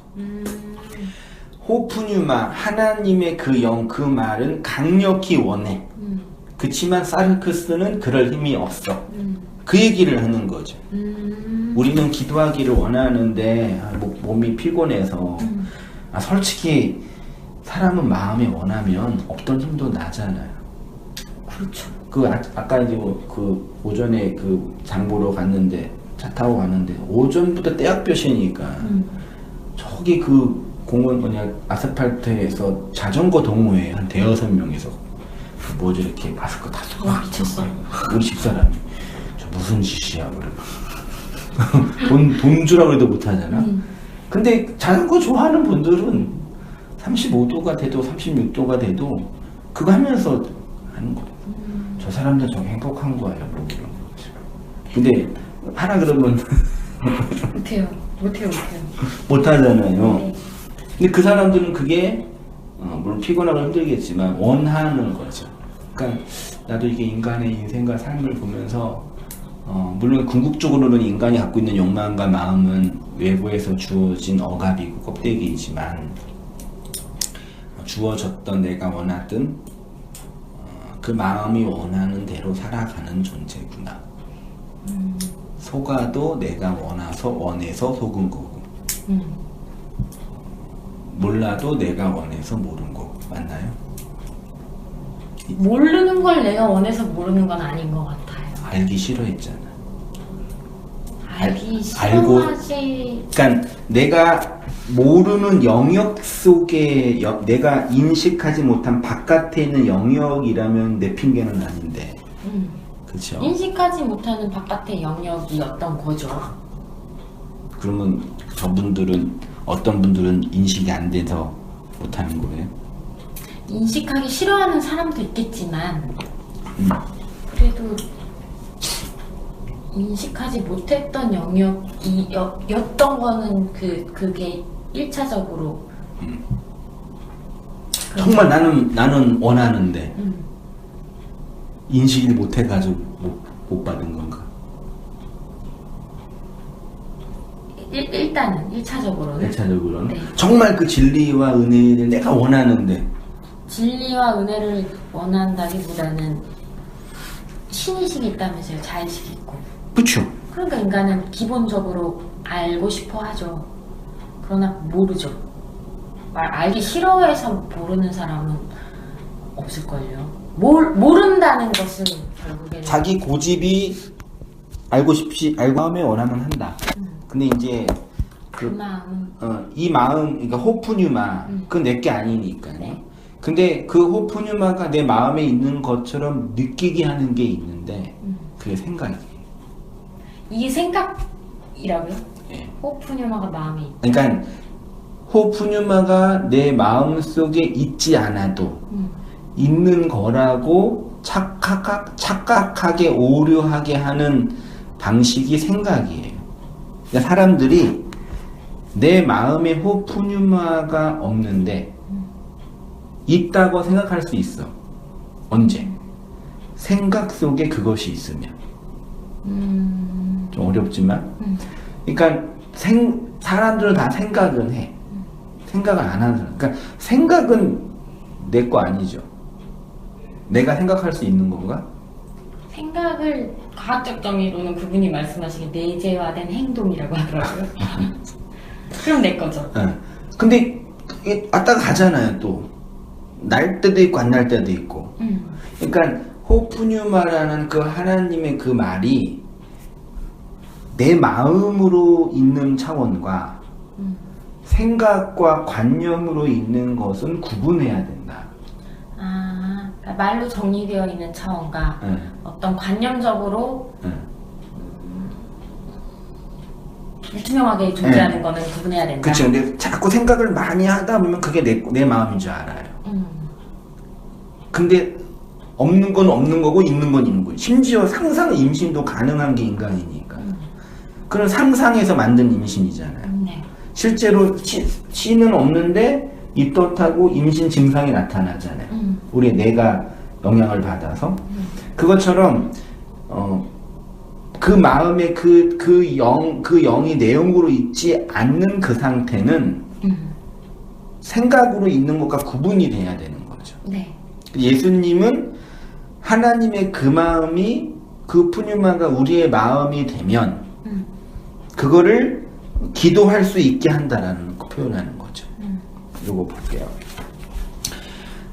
호푸뉴마, 하나님의 그 영, 그 말은 강력히 원해. 그치만 사르크스는 그럴 힘이 없어. 그 얘기를 하는 거죠. 우리는 기도하기를 원하는데 몸이 피곤해서 솔직히 사람은 마음에 원하면 없던 힘도 나잖아요. 그렇죠. 아까 이제 그 오전에 그 장보러 갔는데 차 타고 갔는데 오전부터 떼약볕이니까 저기 그 공원 아스팔트에서 자전거 동호회 한 대여섯 명이서 뭐지 이렇게 마스크 다 쓰고 미쳤어. 우리 집사람이 저 무슨 짓이야 그러면 돈 주라고 해도 못하잖아. 근데 자전거 좋아하는 분들은 35도가 돼도 36도가 돼도 그거 하면서 하는 거예요. 저 사람들 저게 행복한 거예요. 뭐 이런 거죠. 근데 하라 그러면 못해요. 못하잖아요. 네. 근데 그 사람들은 그게 물론 피곤하고 힘들겠지만 원하는 거죠. 그러니까 나도 이게 인간의 인생과 삶을 보면서 물론 궁극적으로는 인간이 갖고 있는 욕망과 마음은 외부에서 주어진 억압이고 껍데기이지만 주어졌던 내가 원하던 그 마음이 원하는 대로 살아가는 존재구나. 속아도 내가 원해서 속은 거고 몰라도 내가 원해서 모른 거고. 맞나요? 모르는 걸 내가 원해서 모르는 건 아닌 것 같아요. 알기 싫어했잖아. 알기 알고- 싫어하지. 그러니까 내가 모르는 영역 속에 내가 인식하지 못한 바깥에 있는 영역이라면 내 핑계는 아닌데, 그렇죠? 인식하지 못하는 바깥의 영역이었던 거죠. 그러면 어떤 분들은 인식이 안 돼서 못하는 거예요? 인식하기 싫어하는 사람도 있겠지만 그래도 인식하지 못했던 영역이었던 거는 그게 1차적으로 정말 나는 원하는데 인식을 못 해가지고 못 받은 건가? 일단은 1차적으로는 1차적으로는 네. 정말 그 진리와 은혜를 내가 원하는데 진리와 은혜를 원한다기보다는 신의식이 있다면서요. 자의식이 있고. 그쵸? 그러니까 인간은 기본적으로 알고 싶어 하죠. 그러나 모르죠. 알기 싫어해서 모르는 사람은 없을걸요. 모른다는 것은 결국에는 자기 고집이 알고 마음에 원하면 한다. 근데 이제 그 마음. 이 마음, 그러니까 호프뉴마, 그건 내게 아니니까요. 네. 근데 그 호프뉴마가 내 마음에 있는 것처럼 느끼게 하는 게 있는데, 그게 생각이에요. 이게 생각이라고요? 예. 호프뉴마가 마음에 있다. 그러니까 호프뉴마가 내 마음 속에 있지 않아도 있는 거라고 착각하게 오류하게 하는 방식이 생각이에요. 그러니까 사람들이 내 마음에 호프뉴마가 없는데 있다고 생각할 수 있어. 언제? 생각 속에 그것이 있으면. 좀 어렵지만. 그러니까 사람들은 다 생각은 해. 생각을 안 하는 사람. 그러니까 생각은 내 거 아니죠. 내가 생각할 수 있는 건가? 생각을 과학적 정의로는 그분이 말씀하시길 내재화된 행동이라고 하더라고요. 그럼 내 거죠. 근데 이게 왔다 가잖아요. 또 날 때도 있고 안 날 때도 있고. 그러니까 호프뉴마라는 그 하나님의 그 말이 내 마음으로 있는 차원과 생각과 관념으로 있는 것은 구분해야 된다. 아, 그러니까 말로 정리되어 있는 차원과 어떤 관념적으로 불투명하게 존재하는 거는 구분해야 된다. 그렇죠. 근데 자꾸 생각을 많이 하다 보면 그게 내 마음인 줄 알아요. 근데 없는 건 없는 거고 있는 건 있는 거예요. 심지어 상상 임신도 가능한 게 인간이니까. 그런 상상에서 만든 임신이잖아요. 네. 실제로 씨는 없는데 입덧하고 임신 증상이 나타나잖아요. 우리 뇌가 영향을 받아서. 그것처럼 그 마음에 그 영이 내용으로 있지 않는 그 상태는 생각으로 있는 것과 구분이 돼야 되는 거죠. 네. 예수님은 하나님의 그 마음이 그 푸뉴마가 우리의 마음이 되면 그거를 기도할 수 있게 한다라는 거 표현하는 거죠. 요거 볼게요.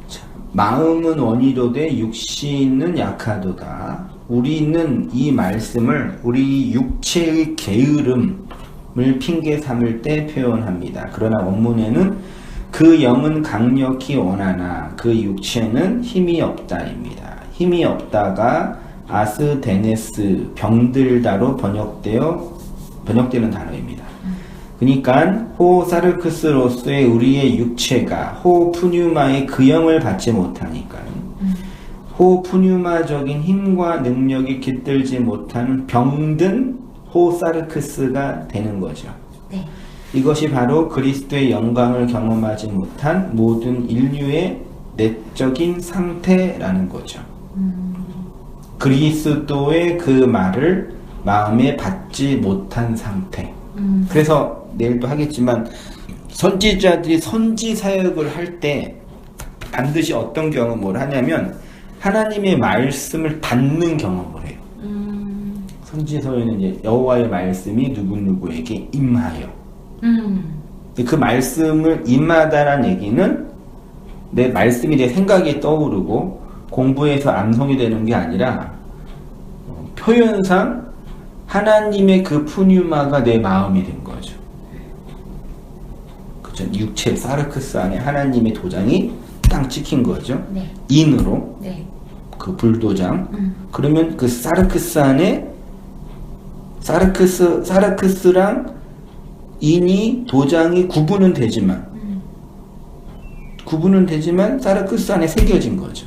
자, 마음은 원이로되 육신은 약하도다. 우리는 이 말씀을 우리 육체의 게으름을 핑계 삼을 때 표현합니다. 그러나 원문에는 그 영은 강력히 원하나 그 육체는 힘이 없다입니다. 힘이 없다가 아스데네스 병들다로 번역되는 단어입니다. 그러니까 호사르크스로서의 우리의 육체가 호푸뉴마의 그 영을 받지 못하니까 호푸뉴마적인 힘과 능력이 깃들지 못한 병든 호사르크스가 되는 거죠. 네. 이것이 바로 그리스도의 영광을 경험하지 못한 모든 인류의 내적인 상태라는 거죠. 그리스도의 그 말을 마음에 받지 못한 상태. 그래서 내일도 하겠지만 선지자들이 선지 사역을 할 때 반드시 어떤 경험을 하냐면 하나님의 말씀을 받는 경험을 해요. 선지서에는 이제 여호와의 말씀이 누구누구에게 임하여. 그 말씀을 임하다라는 얘기는 내 말씀이 내 생각이 떠오르고 공부해서 암송이 되는 게 아니라 표현상 하나님의 그 푸뉴마가 내 마음이 된 거죠. 그쵸? 육체 사르크스 안에 하나님의 도장이 땅 찍힌 거죠. 네. 인으로 네. 그 불도장. 그러면 그 사르크스 안에 사르크스랑 인이 도장이 구분은 되지만 사르크스 안에 새겨진 거죠.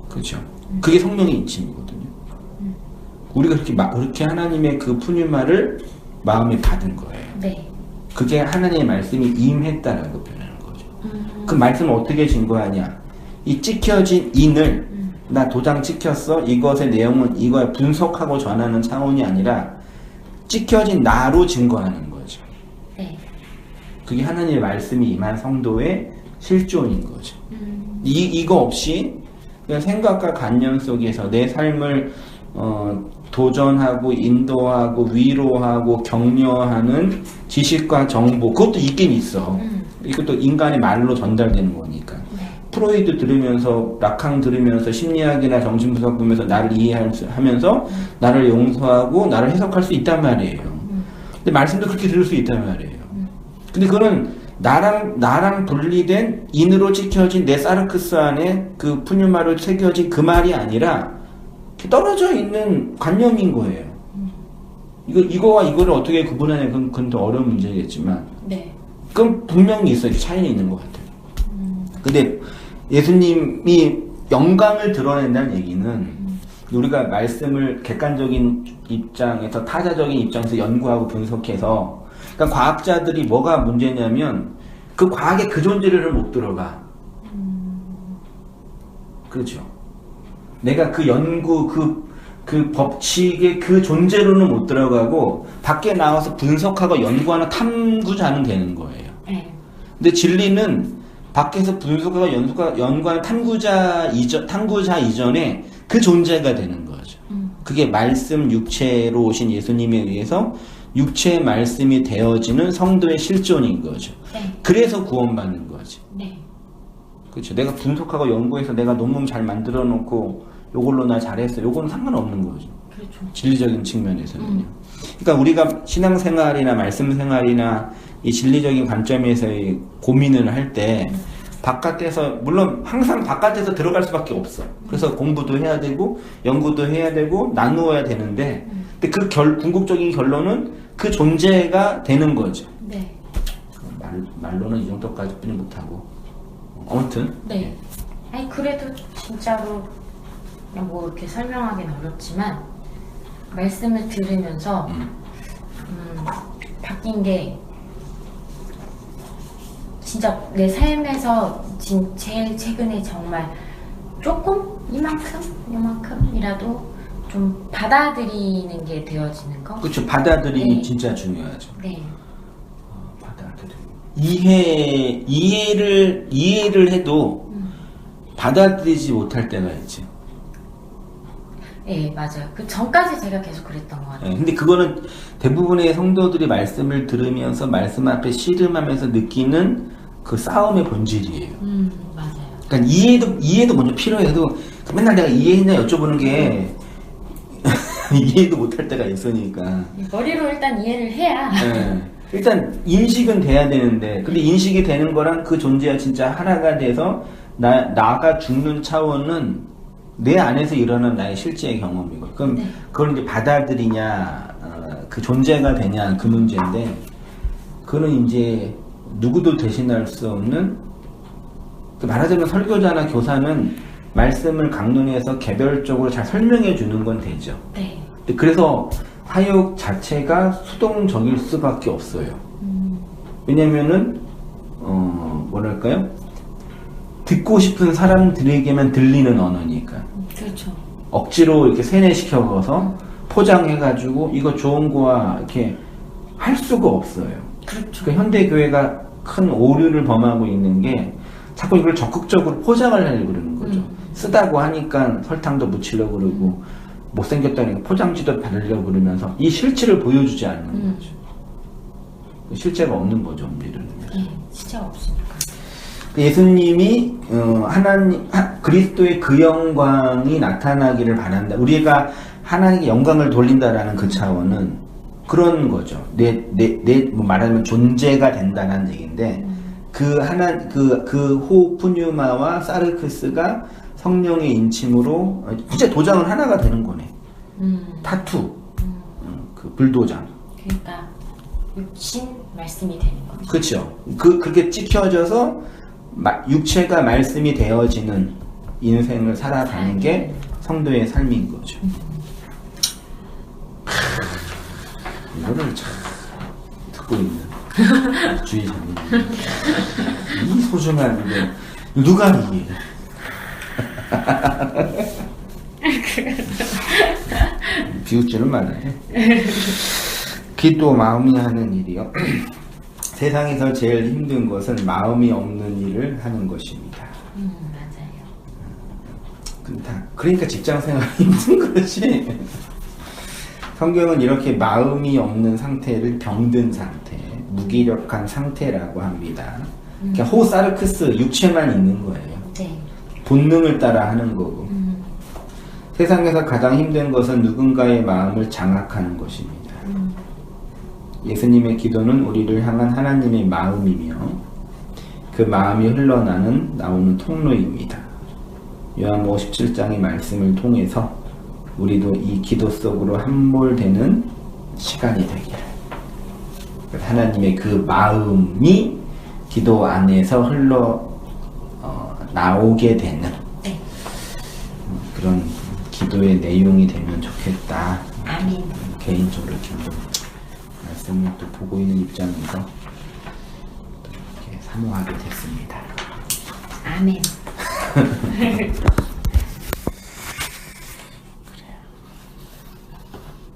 그렇죠. 그게 성령의 인침이거든요. 우리가 그렇게 하나님의 그 푸뉴마를 마음에 받은 거예요. 네. 그게 하나님의 말씀이 임했다는 거 표현하는 거죠. 그 말씀을 어떻게 증거하냐? 이 찍혀진 인을 나 도장 찍혔어. 이것의 내용은 이걸 분석하고 전하는 차원이 아니라 찍혀진 나로 증거하는 거죠. 네. 그게 하나님의 말씀이 임한 성도의 실존인 거죠. 이거 없이 그냥 생각과 관념 속에서 내 삶을 도전하고 인도하고 위로하고 격려하는 지식과 정보 그것도 있긴 있어. 이것도 인간의 말로 전달되는 거니까. 네. 프로이드 들으면서 라캉 들으면서 심리학이나 정신분석 보면서 나를 이해하면서 나를 용서하고 나를 해석할 수 있단 말이에요. 근데 말씀도 그렇게 들을 수 있단 말이에요. 근데 그거는 나랑 분리된 인으로 찍혀진 내 사르크스 안에 그 푸뉴마로 새겨진 그 말이 아니라 떨어져 있는 관념인 거예요. 이거와 이거를 어떻게 구분하냐 그건 더 어려운 문제겠지만 네. 그건 분명히 있어요. 차이는 있는 것 같아요. 근데 예수님이 영광을 드러낸다는 얘기는 우리가 말씀을 객관적인 입장에서 타자적인 입장에서 연구하고 분석해서 그러니까 과학자들이 뭐가 문제냐면 그 과학의 그 존재를 못 들어가. 그렇죠. 내가 그 연구 그 법칙의 그 존재로는 못 들어가고 밖에 나와서 분석하고 연구하는 탐구자는 되는 거예요. 네. 근데 진리는 밖에서 분석하고 연구하는 탐구자 이전에 그 존재가 되는 거죠. 그게 말씀 육체로 오신 예수님에 의해서 육체의 말씀이 되어지는 성도의 실존인 거죠. 네. 그래서 구원받는 거지. 네. 그렇죠. 내가 분석하고 연구해서 내가 논문 잘 만들어 놓고 요걸로 나 잘했어. 요거는 상관없는 거죠. 그렇죠. 진리적인 측면에서는요. 그러니까 우리가 신앙생활이나 말씀생활이나 이 진리적인 관점에서의 고민을 할 때 바깥에서 물론 항상 바깥에서 들어갈 수밖에 없어. 그래서 공부도 해야 되고 연구도 해야 되고 나누어야 되는데 근데 그 궁극적인 결론은 그 존재가 되는 거죠. 네. 말로는 이 정도까지뿐이 못하고 아무튼 네. 아니 그래도 진짜로 뭐 이렇게 설명하기는 어렵지만 말씀을 들으면서 바뀐 게 진짜 내 삶에서 제일 최근에 정말 조금 이만큼이라도 좀 받아들이는 게 되어지는 거. 그렇죠. 받아들임이 네. 진짜 중요하죠. 네. 받아들임. 이해를 해도 받아들이지 못할 때가 있지. 네, 맞아요. 그 전까지 제가 계속 그랬던 것 같아요. 네, 근데 그거는 대부분의 성도들이 말씀을 들으면서 말씀 앞에 씨름하면서 느끼는 그 싸움의 본질이에요. 맞아요. 그러니까 이해도 먼저 필요해도 맨날 내가 이해했냐 여쭤보는 게 이해도 못할 때가 있으니까. 머리로 일단 이해를 해야. 네. 일단 인식은 돼야 되는데 근데 인식이 되는 거랑 그 존재가 진짜 하나가 돼서 나가 죽는 차원은 내 안에서 일어난 나의 실제의 경험이고 그럼 네. 그걸 이제 받아들이냐 그 존재가 되냐 그 문제인데 그거는 이제 누구도 대신할 수 없는 말하자면 설교자나 교사는 말씀을 강론해서 개별적으로 잘 설명해 주는 건 되죠. 네. 그래서 사역 자체가 수동적일 수밖에 없어요. 왜냐면은 뭐랄까요? 듣고 싶은 사람들에게만 들리는 언어니까. 그렇죠. 억지로 이렇게 세뇌시켜서 포장해가지고 이거 좋은 거와 이렇게 할 수가 없어요. 그렇죠. 그 현대교회가 큰 오류를 범하고 있는 게 자꾸 이걸 적극적으로 포장을 하려고 그러는 거죠. 쓰다고 하니까 설탕도 묻히려고 그러고 못생겼다니까 포장지도 바르려고 그러면서 이 실체를 보여주지 않는 거죠. 실체가 없는 거죠. 엄밀히. 네, 진짜 없으니까. 예수님이 그리스도의 그 영광이 나타나기를 바란다. 우리가 하나님께 영광을 돌린다라는 그 차원은 그런 거죠. 뭐 말하자면 존재가 된다는 얘기인데 그 호프뉴마와 사르크스가 성령의 인침으로 진짜 도장은 하나가 되는 거네. 타투, 그 불도장. 그러니까 육신 말씀이 되는 거죠. 그렇죠. 그렇게 찍혀져서 육체가 말씀이 되어지는 인생을 살아가는 게 성도의 삶인 거죠. 이거를 참 듣고 있는 주의자님. 이 소중한 게 누가 이해해? 비웃지는 말아요. 기도 마음이 하는 일이요. 세상에서 제일 힘든 것은 마음이 없는 일을 하는 것입니다. 맞아요. 그러니까 직장 생활이 힘든 거지. 성경은 이렇게 마음이 없는 상태를 병든 상태, 무기력한 상태라고 합니다. 그러니까 호사르크스 육체만 있는 거예요. 네. 본능을 따라 하는 거고. 세상에서 가장 힘든 것은 누군가의 마음을 장악하는 것입니다. 예수님의 기도는 우리를 향한 하나님의 마음이며 그 마음이 나오는 통로입니다. 요한복음 17장의 말씀을 통해서 우리도 이 기도 속으로 함몰되는 시간이 되기를. 하나님의 그 마음이 기도 안에서 나오게 되는 그런 기도의 내용이 되면 좋겠다. 아멘. 개인적으로 이렇게 말씀을 또 보고 있는 입장에서 이렇게 사모하게 됐습니다. 아멘.